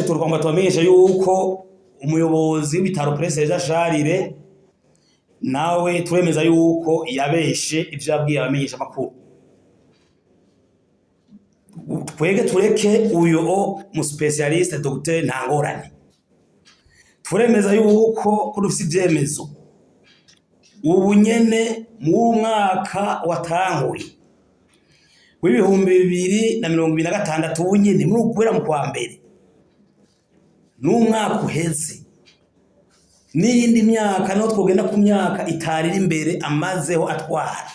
Turwamba tubamenyesha yuko umuyobozi w'ibitaro Prince Jean Charles nawe turemeza yuko yabeshe ivyo yabwiye abamenyesha makuru. Twege tureke uyo mu specialiste Dr Ntangorane. Turemeza yuko dufite ivyemezo ubu nyene mu mwaka watanguye w'ibihumbi 2026 ubu nyene muri ukwera mu kwa mbere n'umwaka uheze n'iyindi myaka no twogenda ku myaka itarira imbere amazeho atwara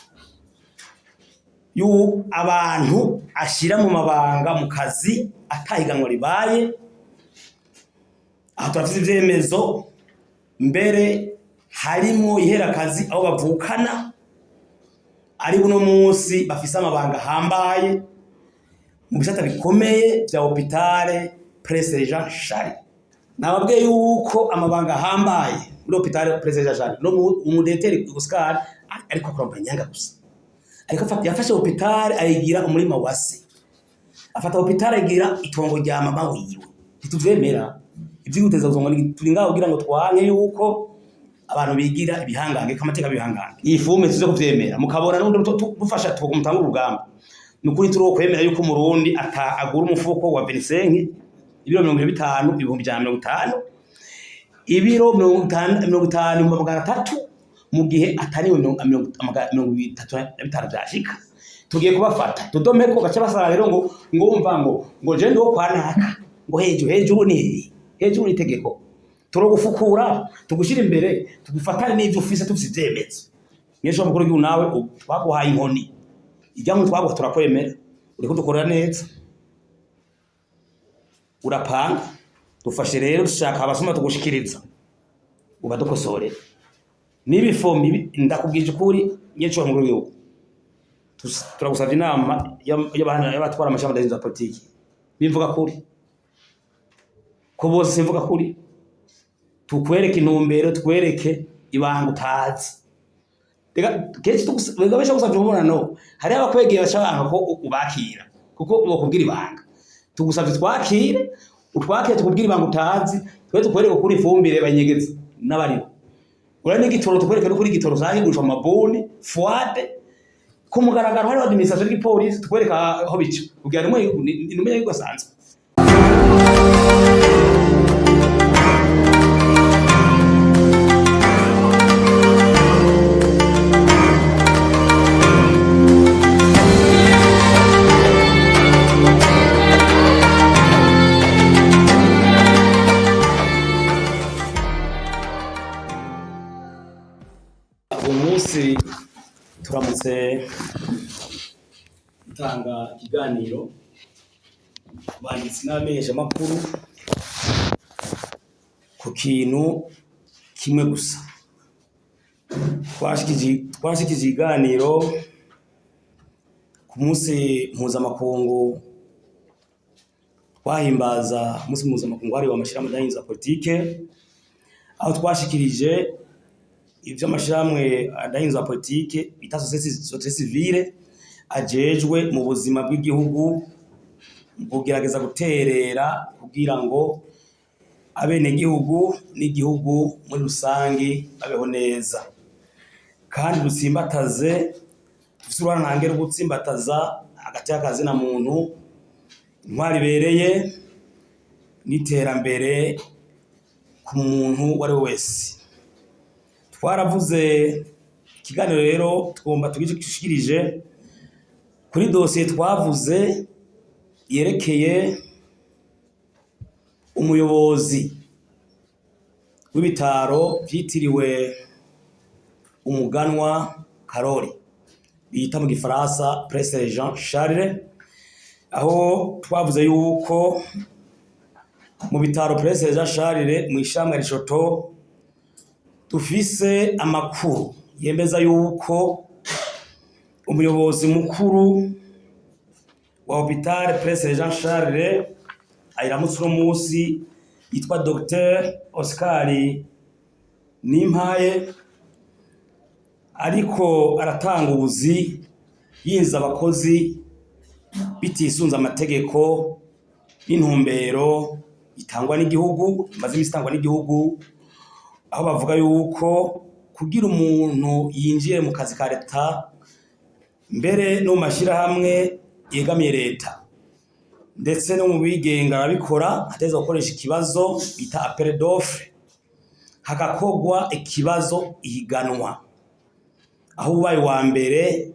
abantu ashira mu mabanga mu kazi atahiganwa ribaye. Aha turafite ivyemezo mbere harimo ihera kazi aho bavukana ari buno munsi bafise amabanga hambaye mu bisata bikomeye vya hôpital Prince Jean Charles. Nababwiye yuko amabanga hambaye muri hôpital Prince Jean Charles no umudeteri Oscar ariko akora nyanga gusa, ariko yafashe hôpital ayigira umurima wase, afata hôpital ayigira itongo rya mama wiwe. Ntituvyemera ivyiguteza uzongo turi ngaho kugira ngo twanke yuko abantu bigira ibihangange kamateka bihangange ifume tuze kuvyemera mukabona n'undi dufasha tukumutanga urugamba. Nukuri turo kwemera yuko Murundi agura umufuko wa 25 ibiro 25 ibihumbi 150 ibiro 50 mu gihe atari 35 byashika tugiye kubafata tudomeko gace basara rero ngo umva ngo je ndo kwanaka ngo hejuru ni hejuru itegeko turogufukura tugushira imbere tugufatane n'ivyo ufise tufise ivyemezo. Nyesho mukuru gihu nawe twaguhaye inkoni ijyamwe twagwa turakwemera uriko dukorera neza urapanga dufashe rero dushaka abasoma tugushikiriza ubadukosore nibifomi ndakubwije ukuri. Nyesho mukuru gihu turagusavye inama y'abatwara amashamba ndahinza politiki bimvuga kuri ko bose simvuga kuri tukwereke intumbero tukwereke ibanga utazi. Kenshi tugabesha gusavye umubonano hari abakwegera bashaka ko ubakira kuko bakubwira ibanga tugusavye twakire utwakire tukubwira ibanga utazi twe tukwereke kuri ifumbire banyegeza n'abaribo urane gitoro tukwereke no kuri gitoro zahindurwa amaboni fuade ku mugaragaro hari administration y'ipolisi tukwereka aho bica kugira ngo inumenye yuko sanzwe. Umunsi turamutse gutanga ikiganiro banditsi n'abamenyesha makuru ku kintu kimwe gusa. Twashikije ikiganiro ku munsi mpuzamakungu twahimbaza umunsi mpuzamakungu wari w'amashirahamwe adahinza politike, aho twashikirije ivyo amashirahamwe adahinza politike bita société civile ajejwe mu buzima bw'igihugu kugerageza guterera kugira ngo abene gihugu n'igihugu muri rusangi babeho neza kandi dutsimbataze dufite uruhare rwo gutsimbataza hagati y'akazi na muntu intwari bereye n'iterambere ku muntu wari wese. Twaravuze ikiganiro rero tugomba tugishikirije kuri dosiye twavuze yerekeye umuyobozi w'ibitaro byitiriwe umuganwa Karori bita mu gifaransa Prince Jean Charles, aho twavuze yuko mu bitaro Prince Jean Charles mu ishamwe rishoto tufise amakuru yemeza yuko umuyobozi mukuru wa hôpital Prince Jean Charles ayiramutse uno munsi yitwa Dr Oscar Nimpaye ariko aratanga ubuzi yinza abakozi bitisunza amategeko n'intumbero itangwa n'igihugu, maze imisi itangwa n'igihugu, aho bavuga yuko kugira umuntu yinjiye mu kazi ka leta mbere no mu mashirahamwe yegamiye leta ndetse no mu bigenga arabikora, ateza gukoresha ikibazo bita appel d'offre, hagakogwa ikibazo ihiganwa, aho ubaye wa mbere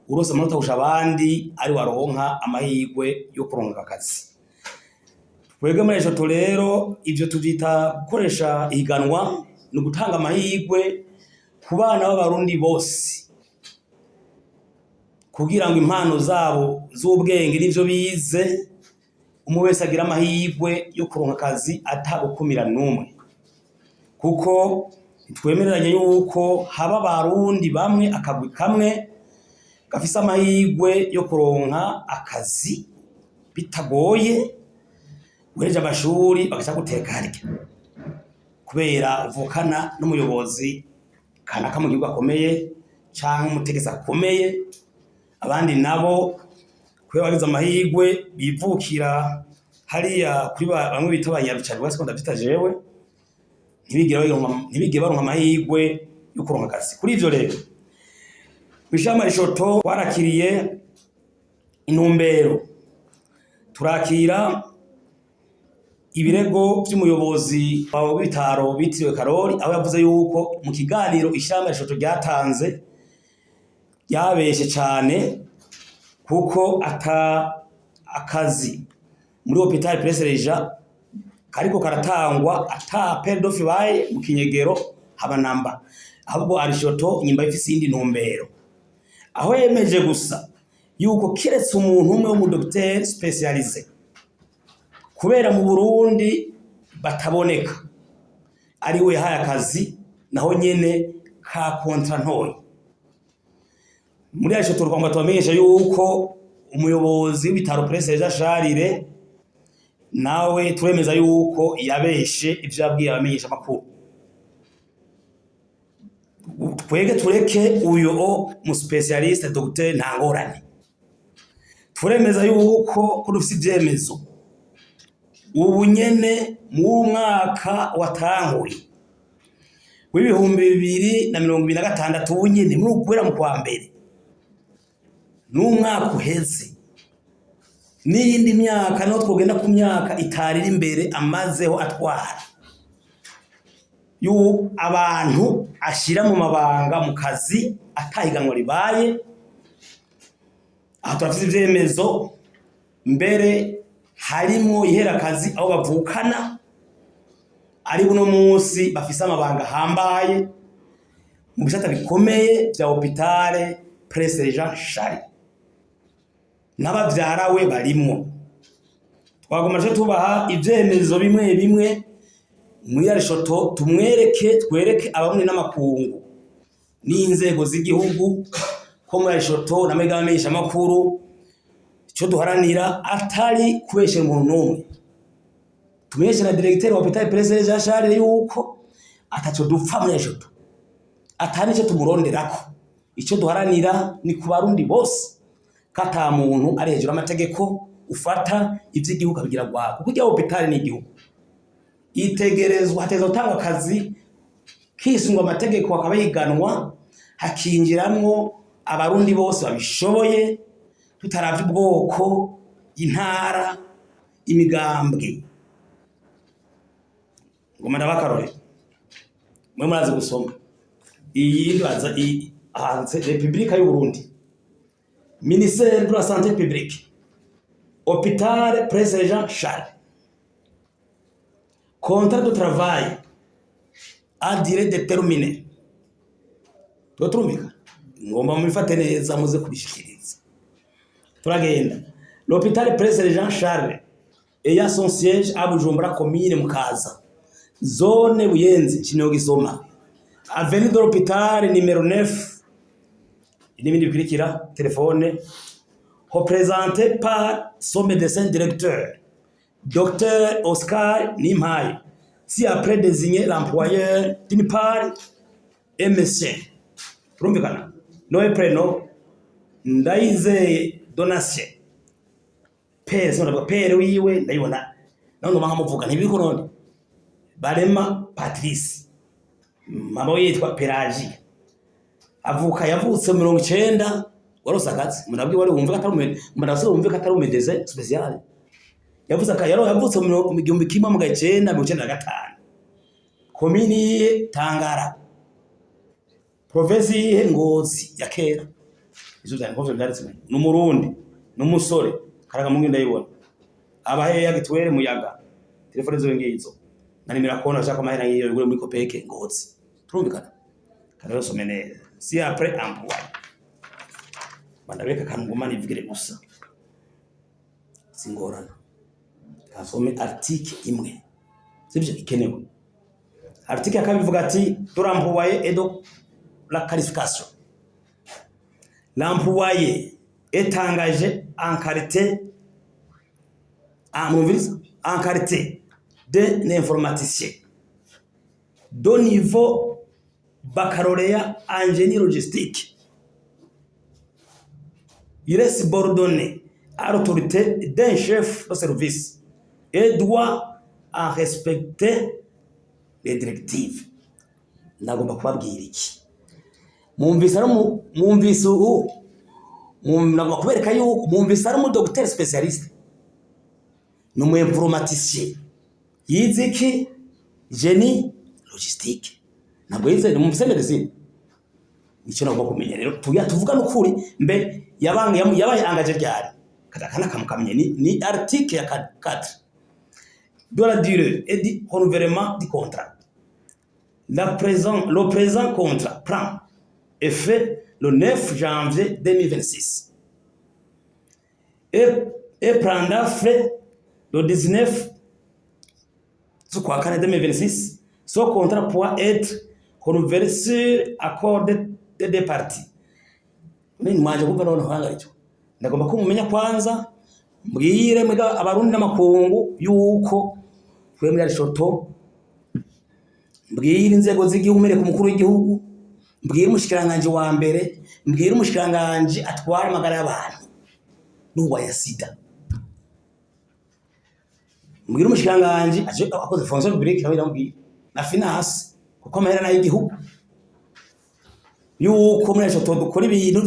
urose amanota kurusha abandi ari waronka amahirwe yo kuronka akazi. Twebwe muri Reshoto rero ivyo tuvyita gukoresha ihiganwa, ni ugutanga amahirwe ku bana b'Abarundi bose kugira ngo impano zabo z'ubwenge n'ivyo bize umwe wese agira amahirwe yo kuronka akazi atagukumira n'umwe, kuko twemereranye yuko haba Abarundi bamwe akagwi kamwe gafise amahirwe yo kuronka akazi bitagoye, uhereje amashuri bagaca guteka harya kubera uvukana n'umuyobozi kanaka mu gihugu akomeye canke umutegetsi akomeye. Abandi nabo kubera bagize amahirwe bivukira hariya kuri bamwe bita abanyarucari bose konda vyita jewe, ntibigire baronka amahirwe yo kuronka akazi. Kuri ivyo rero mw'ishamba Reshoto twarakiriye intumbero, turakira ibirego vy'umuyobozi w'ibitaro bitiriwe Karori, aho yavuze yuko mu kiganiro ishamba Reshoto ryatanze yabeshe cane, kuko ata akazi muri Hôpital Prince Regent kariko karatangwa, ata appel d'offre baye mu kinyegero haba namba, ahubwo Reshoto nyimba ifise indi ntumbero, aho yemeje gusa yuko kiretse umuntu umwe w'umudokiteri spécialisé kubera mu Burundi bataboneka ari we yahaye akazi, naho nyene ka contrat ntoyi. Muri Reshoto twagomba tubamenyesha yuko umuyobozi w'ibitaro Prince Regent Charles nawe turemeza yuko yabeshe ivyo yabwiye abamenyesha makuru. Twege tureke uyo mu specialiste docteur ntangorane, turemeza yuko kudufise ivyemezo ubu nyene mu mwaka watanguye w'ibihumbi 2026 ubu nyene muri ukwera mu kwa mbere n'umwaka uheze n'iyindi myaka no twogenda ku myaka itari imbere amazeho atwara yu abantu ashira mu mabanga mu kazi atahiganwa ribaye. Aha turafise ivyemezo mbere harimo ihera akazi aho bavukana ari buno munsi bafise amabanga hambaye mu bisata bikomeye vya Hôpital Prince Regent Charles, n'abavyarawe barimwo. Twagomaje tubaha ivyemezo bimwe bimwe muri Reshoto, twereke abamwe n'amakungu n'inzego z'igihugu ko muri Reshoto na megamenyesha makuru ico duharanira atari kubeshera umuntu n'umwe. Tumenyeshe na directeur wa Hôpital Prince Regent Charles yuko ataco dupfa muri Reshoto, atari ico tumuronderako. Ico duharanira ni ku Barundi bose, kata muntu ari hejuru amategeko ufata ivy'igihugu abigira gwaho, kuko irya Hôpital ni igihugu itegerezwa, hateza gutanga akazi kisungwa amategeko akabayiganwa, hakinjiramwo Abarundi bose babishoboye tutaravye ubwoko, intara, imigambwe. Ngoma ndabakarore mwe murazi gusoma iyi ndaza hanze Republika y'u Burundi, Ministère de la Santé Publique, Hôpital Prince Regent Charles, contrat de travail à durée déterminée. Turumika ngomba mubifate neza muze kubishikiriza. Turagenda. L'Hôpital Prince Regent Charles ayant son siège à Bujumbura commune Mukaza, zone Buyenzi Kinogisoma, avenue de l'Hôpital numéro 9, n'ibindi bikurikira telefone, représenté par son médecin directeur Dr Oscar Nimpaye, si après désigner l'employeur d'une part et médecin. Turumvikana noe prénom Ndayizeye Donatien, père wiwe ndayibona none bakamuvuga ntibiko none Barema Patrice mama yitwa Pelagie avuka yavutse 90 warose akazi murabwi wari wumva atari murasubira wumva atari umedeze special yavuze akayaro yavutse mu 1995 komini Tangara province Ngozi ya kera izo zankoze ndaritse n'umurundi n'umusore karaga mungi ndayibona abahe yagitwere muyaga telefone zo ngizo nani mirakona shaka mahera yiyo gure muri Kopeke Ngozi turumvikana karero somene si après emploi bandabeka kanuguma nivugire gusa singorana kasome article imwe sibyo ikenewe article akabivuga ati turampuwaye edo la qualification l'employé est engagé en qualité d'un informaticien de niveau baccalauréat en génie logistique. Il est subordonné à l'autorité d'un chef de service et doit en respecter les directives. Nagomba kubabwira iki mwumvise nagomba kubereka yuko mwumvise ari mu docteur spécialiste numu informaticien yize iki génie logistique nabwo yize mwumvise medecine icyo nagomba kumenya rero tuvuga n'ukuri mbe yabaye angaje ryari kadakana kamukamye ni article ya 4 de la durée et du renouvellement du contrat. Le présent contrat prend effet le 9 janvier 2026 et prendra fin le 19 2026. Ce contrat pourra être renouvelé sur accord des deux parties. Mimi mwaje kumva none hanga icyo ndagomba ko mumenya kwanza mbwire mwega abarundi n'amakungu yuko kwe muri Alishoto mbwire inzego z'igihugu mereka umukuru w'igihugu mbwire umushikiranganje wa mbere mbwire umushikiranganje atwara amagara y'abantu n'uwa ya sida mbwire umushikiranganje aje akoze fonction publique nawe ndambwire na finance kuko amahera na y'igihugu yuko muri Alishoto dukora ibintu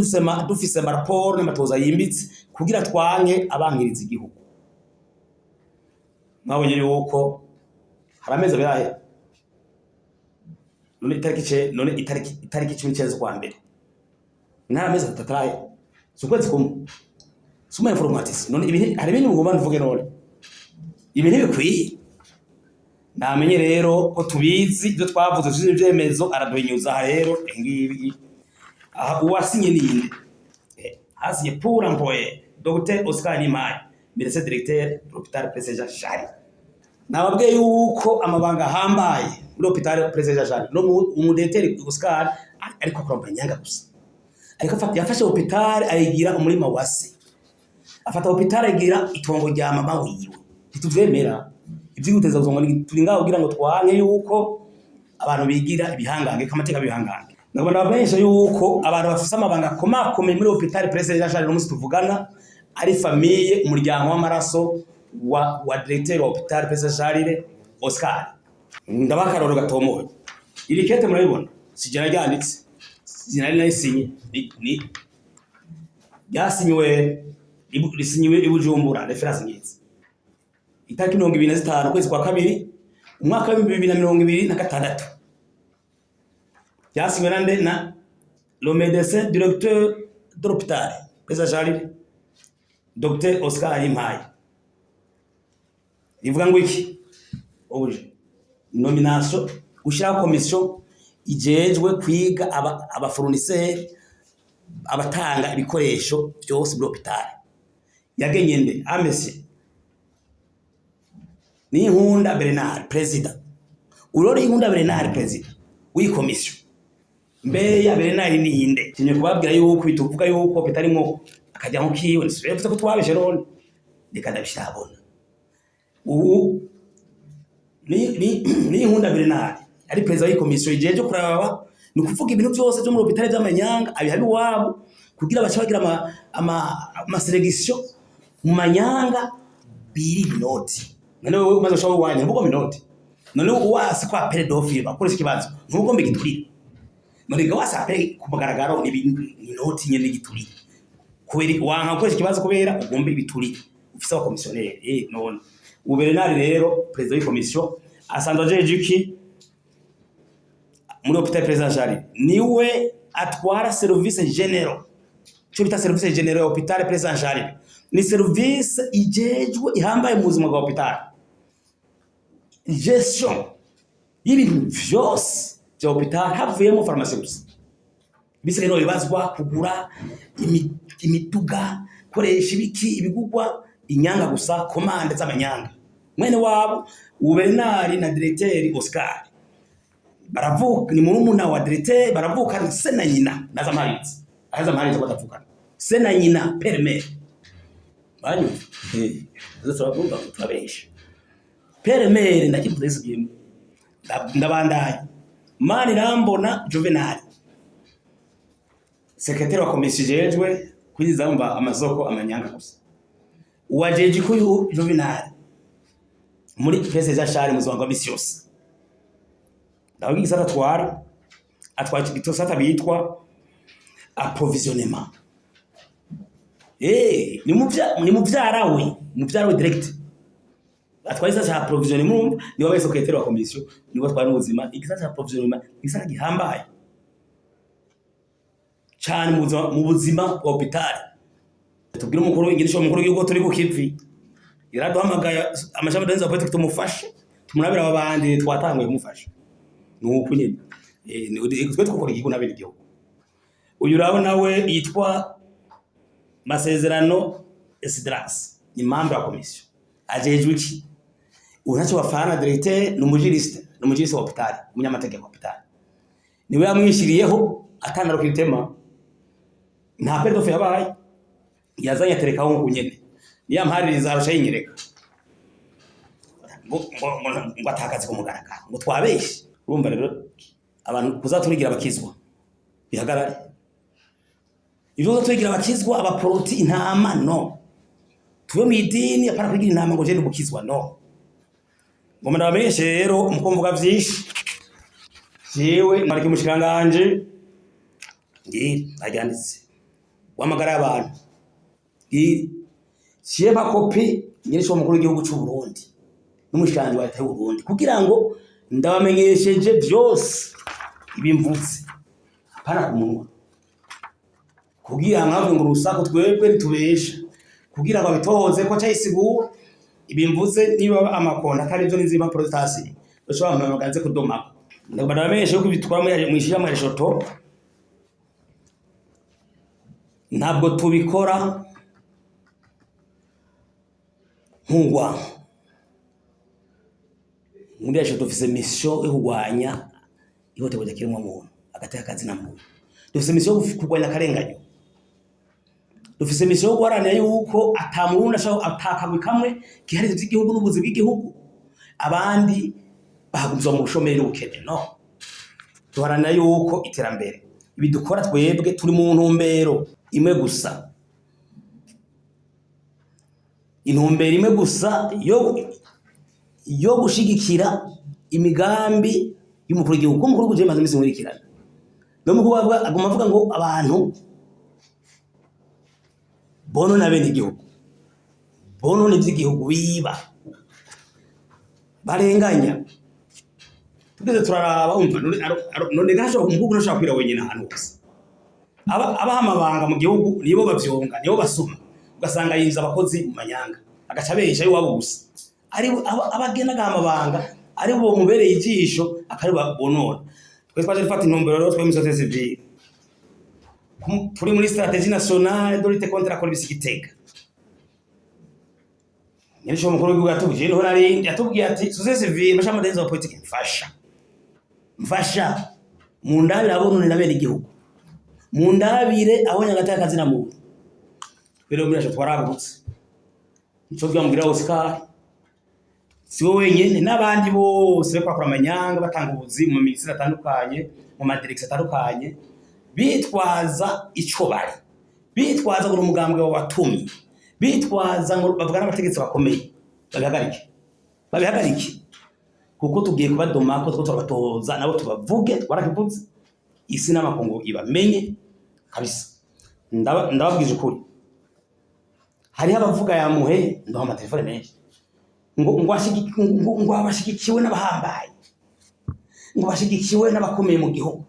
dufise raporo n'amatoza yimbitse kugira twanke abankiriza igihugu mwabonye yuko harameze birahe none itariki 10 kwa mbere ntarameze tataraye sukwezi kumwe suma informatics none ibintu hari ibintu ngomba mvuge none ibintu bikwiye namenye rero ko tubizi ibyo twavuze ibyemezo araduhinyuza rero ngibi aha uwasinye ninde hasinye pour employer Dr Oscar Nimai médecin directeur de l'hôpital Prince Jean Charles nababwiye yuko amabanga hambaye muri hôpital Prince Jean Charles no umudeteri Oscar ariko akora nyanga gusa ariko yafashe hôpital ayigira umurima wase afata hôpital ayigira itongo rya mama wiwe ituvyemera ivyiguteza uzongo turinga kugira ngo twanke yuko abantu bigira ibihangange kamateka bihangange nabona benshi yuko abantu bafise amabanga komakomeye muri hôpital Prince Jean Charles no musi tuvugana ari famille umuryango w'amaraso wa directeur wa hôpital Prince Jean Charles Oscar ndabakaroro gatomoye iri kete murabibona sijana ryanditse sinari nayisinye ni yasinyiwe ibujumbura reference ngizi itariki 25 kwezi kwa kabiri umwaka wa 2026 yasinyiwe nande na le médecin directeur de l'hôpital Prince Jean Charles Dr Oscar Nimai ivuga ngo iki oje nomination ushaka commission ijejwe kwiga aba fournisseur abatanga ibikoresho byose muri hôpital yagenye nde amese ni Nkunda Bernard president urori Nkunda Bernard president wi commission mbe ya Bernard ni inde kinye kubabwira yuko bituvuga yuko bitarimo akajya nko kiwe nsibe ko twabeshe none nikadabishirabona ubu ni Nkunda Bernard ari president wa commission ijeje kuraba ni kuvuga ibintu byose byo muri hôpital by'amanyanga abihabi wabo kugira bacabagira ama selection mu manyanga biri binoti none wewe umaze ushaho wanye mvugo minoti none uwasi kwa pere dofi bakoresha ikibazo ntugo mbigiturire none ga wasa pere kubagaragaro ni inoti nyene giturire kubera wanka gukoresha ikibazo kubera ugomba ibiturire ufise wa komisionnaire none Guverinari rero president w'ikomisiyo asanzwe ajejuki muri hôpital President Charles niwe atwara service general cyo bita service general ya hôpital President Charles ni service ijejwe ihambaye mu buzima bwa hôpital gestion y'ibintu vyose bya hôpital havuyemo pharmacie gusa bise rero ibazwa kugura imituga koresha ibiki ibigugwa inyanga gusa komande z'amanyanga mwene wabo Guverinari na directeur Oscar baravuka ni murumuna wa directeur baravuka se na nyina nazamariza azamariza batavuka se na nyina perme banyu zatrabuka turabesh perme ndakivuze bimwe ndabandaye mani rambona Juvenal secrétaire wa commission jejwe kwizamba amasoko amanyanga gusa uwajeje kuyu Juvenal muri President Charles muzwanga misi yose ndabwiye sata atwara igito sata bitwa approvisionnement ni muvyara we direct atwara sata approvisionnement ni wabaye secrétaire wa commission ni watwara ubuzima igisata approvisionnement igisata gihambaye cyane mu buzima bwa hôpital tubwira umukuru w'ingirisho umukuru w'igihugu turi kukivi yaraduhamagaye amashami danza poete tumufashe tumurabira abandi twatanguye kumufasha nuko nyine twe twakora igihugu nabene igihugu uyu rabo nawe yitwa Masezerano Esdras ni membre wa commission ajejwe iki unacho wafana directeur n'umujuriste wa hôpital umunyamategeko wa hôpital niwe yamwishiriyeho atanga rukitema nta pedo yabaye yazanye terekaho ngunyene niya mpaririza arusha yinyereka ngo atakaze ku mugaragaro ngo twabeshe urumva rero abantu kuzaturigira abakizwa bihagarare ivyo zaturigira abakizwa abaproti intama no tuwe mu idini apara kugira intama ngo je ndubukizwa no ngoma ndabamenyeshe rero umukomvuga vyinshi jewe marike mushikanganje ajyanditse wamagara y'abantu Sheba kopi nyirisho mukuru w'igihugu cy'u Burundi n'umushikanje wa leta y'u Burundi kugira ngo ndabamenyesheje byose ibimvutse apana kumunwa kugira ngo ngo rusako twebwe tubesha kugira ngo abitohoze ko cyayisigura ibimvutse niba amakonda kandi byo nizima protestasi bashobora mpamaganze kudoma ndabamenyeshe ko bitwara mu ishira mu reshoto ntabwo tubikora nkungwa muri yaje dufise mission yo kugwanya ihohoterwa ry'ikiremwa muntu agateka kazi na muntu dufise mission yo kugwanya akarenganyo dufise mission yo guharanira yuko atamurundi ashaka atakagwe kamwe kiharize by'igihugu n'ubuzi bw'igihugu abandi bahagumizwa mu bushomeri n'ubukene no duharanira yuko iterambere ibidukora twebwe turi mu ntumbero imwe gusa intumbero imwe gusa yo gushigikira imigambi y'umukuru w'igihugu ko umukuru w'igihugu maze murikirana no mu kubavuga aguma avuga ngo abantu bono na bene igihugu bono ni by'igihugu biba barenganya tugeze turaraba umva none gasho umukuru nashaka kwira wenyine ahantu hose abahamabanga mu gihugu nibo bavyonga nibo basuma ugasanga yinza abakozi mu manyanga agaca besha iwabo gusa ari abagena gamabanga ari bo mubereye ijisho akari babonora twese twaje dufata intumbero rero twe misoteze civile turi muri stratégie nationale de lutte contre la corruption Gitega nyesho mukuru w'igihugu yatubwiye niho nari yatubwiye ati société civile bashama denzo politique mfasha mu ndabire abonone na bene igihugu mu ndabire abonye agataka kazi na muntu rero mirasho twarabutse nico byambwira Oscar si wowe wenyene n'abandi bose bakora amanyanga batanga ubuzima mu ministeri atandukanye mu madirection atandukanye bitwaza ico bari bitwaza ngo umugambwe watumye bitwaza ngo bavugana abategetsi bakomeye bagagarike babihagarike kuko tugiye kubadoma ko turabatoza nabo tubavuge twarakivuze isi n'amakungu ibamenye kabisa. Ndababwije ukuri, hari abavuga ya muhe ndo ama telefone menshi ngo abashigikiwe n'abahambaye, ngo bashigikiwe n'abakomeye mu gihugu,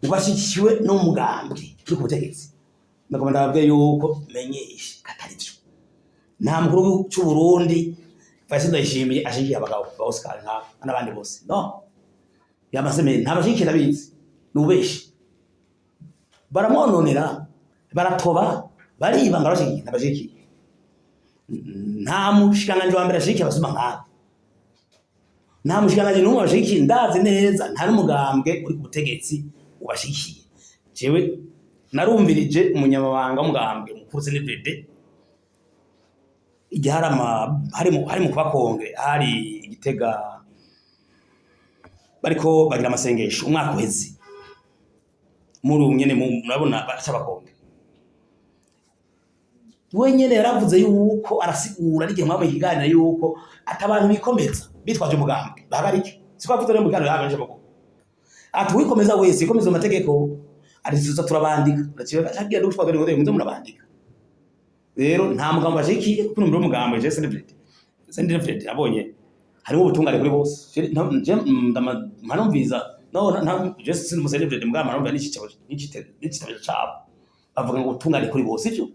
ngo bashigikiwe no mugambwe turi ku butegetsi. Ndagomba ndababwiye yuko menyesha katari byo. Nta mukuru cy'u Burundi Faisal Ndayishimiye ashigikiye abagabo ba Oscar n'abandi bose, no yamaseme ntabashigikira bizi nubeshi, baramononera baratoba bariba ngarashyigikiye ntabashyigikiye. Nta mushikanganje wa mbere ashigikiye abasuma nkabo, nta mushikanganje n'umwe abashigikiye. Ndazi neza nta n'umugambwe uri ku butegetsi ubashigikiye. Jewe narumvirije umunyamabanga w'umugambwe mukuru CNDD igihe hari mu kubakongre hari Igitega bariko bagira amasengesho umwaka uheze muri nyene murabona bacabakonge. Wenyene yaravuze yuko arasigura ari gihe mwaba ikiganira yuko atabantu bikomeza bitwaje umugambwe bahagarike. Sikavuze rero mugano yabaje bako ati wikomeza wese ikomeza amategeko arizuza turabandika ndaciye gushwaga ngo muze murabandika. Rero nta mugambo bashikiye kuko numero umugambo je CNDD abonye harimo ubutungane kuri bose. Je manumviza no je CNDD mugambo arumva n'ikitabaje cyabo bavuga ngo ubutungane kuri bose ivyo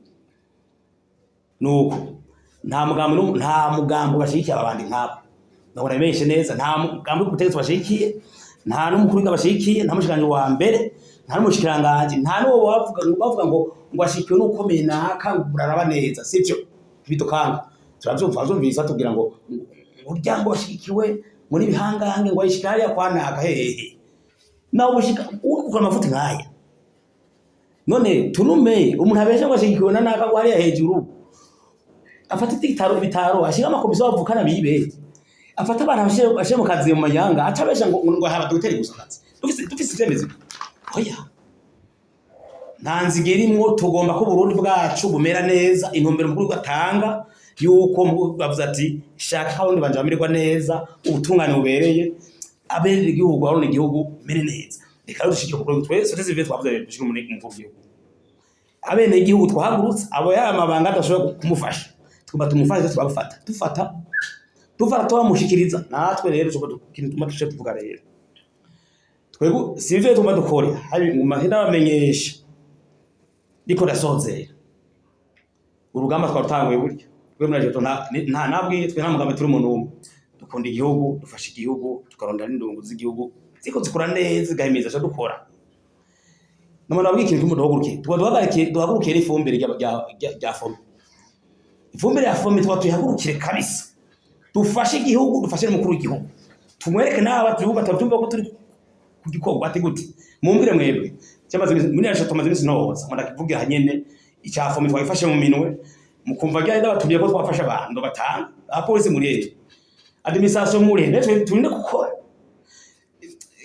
nuko nta mugambo bashikiye abandi nkabo. Ndabona bimeshe neza nta mugambo kutegetse bashikiye, nta n'umukuru w'abashikiye, nta mushikanje wa mbere, nta n'umushikiranganje, nta n'uwo bavuga ngo ashikiwe n'ukomeye naka buraraba neza sivyo bidukanga. Turavyumvisa tugira ngo uryango bashikiwe muri bihangange ngo ayishikaya kwanaka hehe nawo bushika ukukora amafuti nkaya. None tunume umuntu abesha ngo ashikiwe na naka ngo ari hejuru afata bitaro ashiga amakomisiyo bavukana bibe afata abana bashe mu kazi mu mayanga acabesha ngo haba dogiteri gusa kazi dufise ivyemezo. Oya ntanzigerimwo tugomba ko Burundi bwacu bumera neza. Intumbero mukuru gatanga yuko bavuze ati shaka aho banje bamererwa neza, ubutungane bubereye abere igihugu aho igihugu mere neza. Reka dushike ku twese tuzive twavuze dushike mu mukuru w'igihugu abene igihugu twahagurutse abo yamabanga adashobora kumufasha twumva tumufashe tubafata tuvara twamushikiriza natwe rero cyo kintu tuma tushe tuvuga rero twego sivyo tuma dukore hari mu mahina bamenyesha diko dasozera urugamba twarutanguye buryo twe muri jeto nta nabwiye twe nta mugambi turi umuntu umwe dukunda igihugu dufasha igihugu tukaronda n'indungu z'igihugu ziko zikora neza gahimeza cyo dukora. Namana babwiye ikintu cy'umudoguruke duhagurukiye ifumbire rya fomi. Ifumbire ya fomi twatuyihagurukire kabisa dufashe igihugu dufashe n'umukuru w'igihugu tumwereke n'aba tuvuga atabyumva ko turi kugikorwa ati gute mumbire mwebwe cyamaze muri yacu tumaze imisi noza manda kivuga hanyene icyafomi twayifashe mu minwe mukumva gya n'abatumiye ko twafasha abantu batanga apolisi muri administration muri ndetse turinde gukora.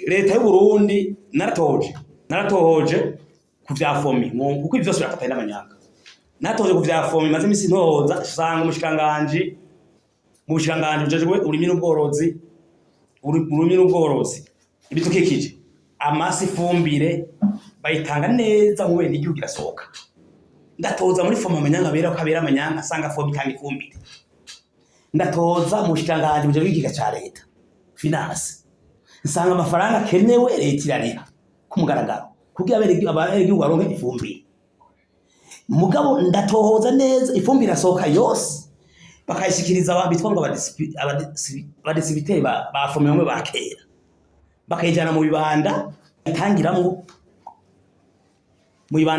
Leta y'u Burundi naratohoje ku vyafomi kuko ivyo byose birafatanye n'amanyanga. Natoje ku vyafomi maze imisi ntoza sanga umushikanganje mu bushikanganje bujejwe urimi n'ubworozi ibitukikije amasi fumbire bayitanga neza mu bene igihugu irasohoka. Ndatoza muri fomi amanyanga bera kabera amanyanga sanga fomi kandi fumbire. Ndatoza mu bushikanganje bujejwe igiga ca leta finance nsanga amafaranga kenewe leta irariha kumugaragaro kugira abene igihugu baronke ifumbire. Mugabo ndatohoza neza ifumbire asohoka yose bakayishikiriza abitwa ngo abadisibiteri ba fomi bamwe bakera bakayijana mu bibanda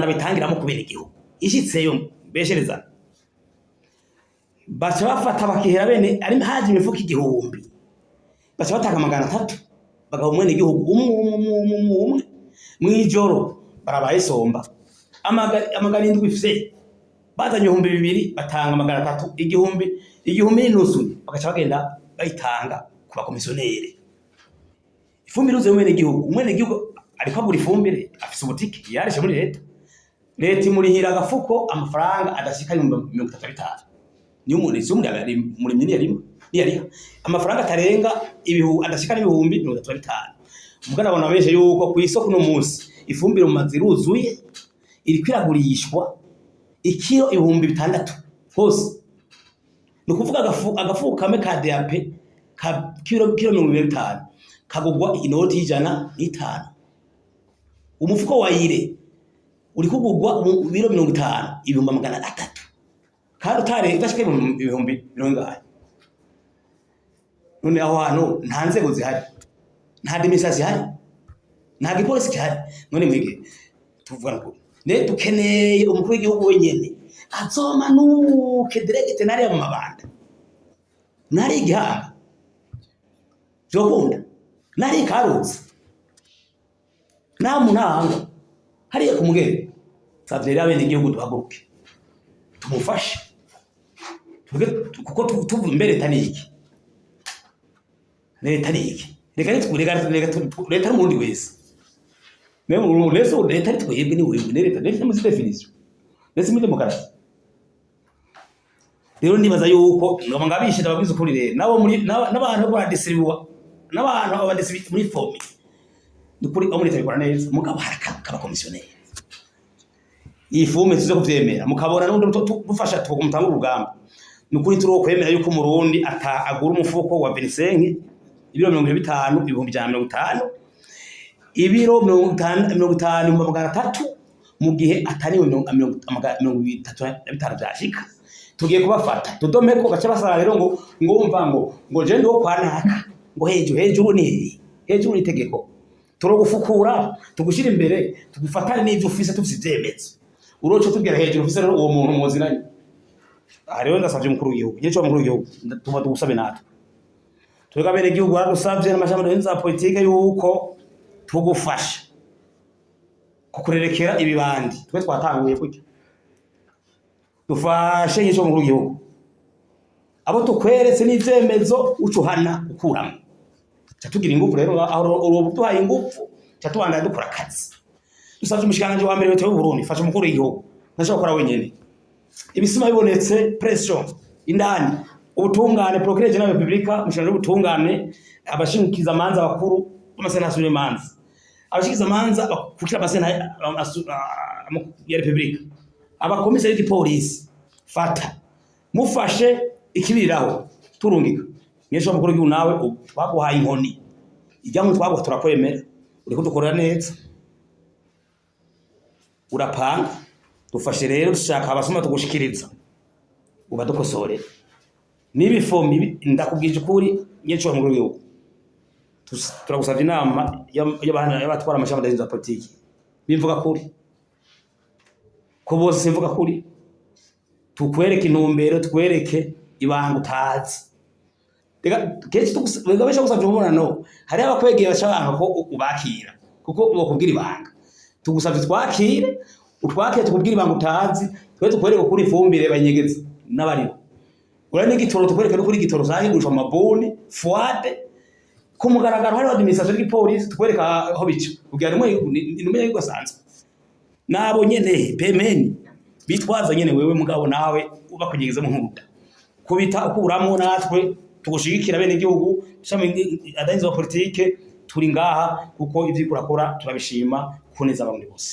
bitangiramo kubera igihugu ishitseyo beshereza bacha bafata bakihera bene ari haje imifuka igihumbi bacha batanga 300 bagaho mwene igihugu umwe mwijoro barabayisomba amagana indwi ifise bazanye 200 batanga 300 igihumbi n'unusu bagacha bagenda bayitanga ku bakomisiyoneri. Ifumbire uze mwene igihugu ariko agura ifumbire afise ubutiki yarishe muri leta imurihira agafuko amafaranga adashika 35 niyo umuntu isi muri myini yarimo yari amafaranga atarenga adashika n'ibihumbi 35. Mugana abona benshi yuko ku isoko no munsi ifumbire mu maziruzuye iri kwiragurishwa ikiro 6,000 hose. No kuvuga agafu kame ka DAP ka kilo 25 kagugwa inoti y'ijana n'itanu. Umufuko wa ire uri kugugwa mu biro 50 ibihumbi 300. Kandi utare udashike ibihumbi 100. None aho hano nta nzego zihari, nta demisasi zihari, nta gipolisi gihari. None mwege tuvuga ngo ne dukeneye umukuru w'igihugu wenyene azomanuke direct nari mu mabanda, nari igihanga jokunda, nari Karuzi, namunanga hariya kumugere savye abene igihugu duhaguruke tumufashe kuko tuvu mbere taniki leta niki leta n'umurundi wese meme umuntu wese leta twebwe ni wewe leta mu definition leta mu demokarasi. Rero nibaza yuko ngabishije abagize ukuri rero nabo muri n'abantu badisiriwa n'abantu abadisiri muri fomi dukuri muri tabikora neza mugabo haraka komisioneri iyi fume tuze kuvyemera mukabona n'undi dufasha tukumutanga urugamba nukuri turo kwemera yuko umurundi agura umufuko wa 25 ibiro 50 ibihumbi 150 ibiro 50 mu magana 3 mu gihe atari 35 byashika tugiye kubafata tudomeko gace basara rero ngo umva ngo je ndo kwanaka ngo hejuru ni itegeko turogufukura tugushira imbere tugufatane n'ivyo ufise tuvyizemezo uroco tubwira hejuru ufise rero uwo muntu muziranye. Rero ndasavye umukuru w'igihugu yeco umukuru w'igihugu tuma tugusabe natwe twega bene igihugu barusavye n'amashami y'inza politike yuko tugufasha kukurerekera ibibandi twe twatanguye kujya dufashe yeco umukuru w'igihugu abo tukweretse n'ivyemezo ucuhana ukuramo cyatugira ingufu rero aho duhaye ingufu cyatubanda dukora akazi dusavye umushikanganje wa mbere w'u Burundi fasha umukuru w'igihugu ntashaka gukora wenyene ibisima bibonetse pression indani ubutungane procureur general republika mushanje ubutungane abashinkiza manza bakuru amasena asubire manza abashinkiza manza bakukira amasena ya republika abakomiseri y'ipolisi fata mufashe ikibiraho turungika nyesho mukuru w'igihugu nawe twaguhaye inkoni ijyamwe twaguha turakwemera uriko dukorera neza urapanga dufashe rero dushaka abasoma tugushikiriza uba dukosore nibifomi ndakubwije ukuri nyesho mukuru w'igihugu turagusavye inama y'abatwara amashamba y'inza politiki bimvuga kuri ko bose simvuga kuri tukwereke intumbero tukwereke ibanga utazi kenshi tugabesha gusavye umubonano hari abakwegera bashaka ko ubakira kuko bakubwira ibanga tugusavye twakire utwakire tukubwira ibanga utazi twe tukwereke kuri ifumbire banyegeza n'abariho urane igitoro tukwereke no kuri igitoro zahingurishwa amabuni fuade ku mugaragaro hari administration y'ipolisi tukwereka aho bica kugira ngo inumenye yuko sanzwe nabo nyene pemeni bitwaza nyene wewe mugabo nawe ubakunyegeza mu nkuda kubita ukuramwo natwe tugushigikira bene igihugu shami adanyizo politike turi ngaha kuko ivyo kurakora turabishima kuneza abandi bose.